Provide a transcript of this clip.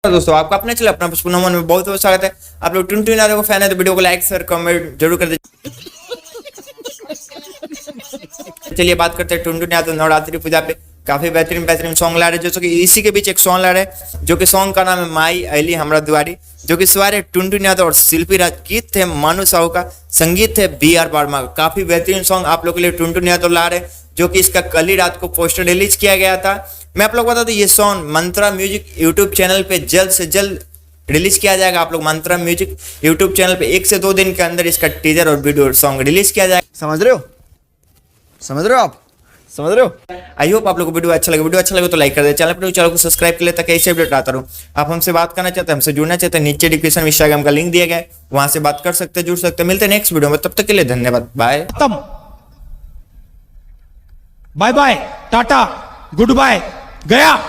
दोस्तों आपका अपने चैनल अपना पुष्पन मन में बहुत बहुत स्वागत है। आप लोग टुनटुन यादव को फैन है तो वीडियो को लाइक शेयर कमेंट जरूर कर दीजिए। चलिए बात करते हैं टुनटुन यादव नवरात्रि पूजा पे काफी बेहतरीन सॉन्ग ला रहे हैं। जैसे कि इसी के बीच एक सॉन्ग ला रहे हैं जो कि सॉन्ग का नाम है माई अली हमरा दुआरी, जो कि स्वर है टुनटुन यादव और शिल्पी राज, गीत थे मानू साहू का, संगीत है BR वर्मा का। काफी बेहतरीन सॉन्ग आप लोग के लिए टुनटुन यादव ला रहे हैं, जो कि इसका कल ही रात को पोस्टर रिलीज किया गया था। मैं आप लोग बता दूं ये सॉन्ग मंत्रा म्यूजिक यूट्यूब चैनल पे जल्द से जल्द रिलीज किया जाएगा। आप लोग मंत्रा म्यूजिक यूट्यूब चैनल पे 1 से 2 दिन के अंदर इसका टीजर और वीडियो सॉन्ग रिलीज किया जाएगा। समझ रहे हो आप समझ रहे हो। आई होप आप लोग को वीडियो अच्छा लगे तो लाइक कर दे, चैनल को सब्सक्राइब कर ले ताकि ऐसे अपडेट आता रहूं। आप हमसे बात करना चाहते हैं, हमसे जुड़ना चाहते हैं, नीचे डिस्क्रिप्शन में इंस्टाग्राम का लिंक दिया गया है, वहां से बात कर सकते हैं, जुड़ सकते हैं। मिलते हैं नेक्स्ट वीडियो में, तब तक के लिए धन्यवाद, bye bye bye ta-ta goodbye गया।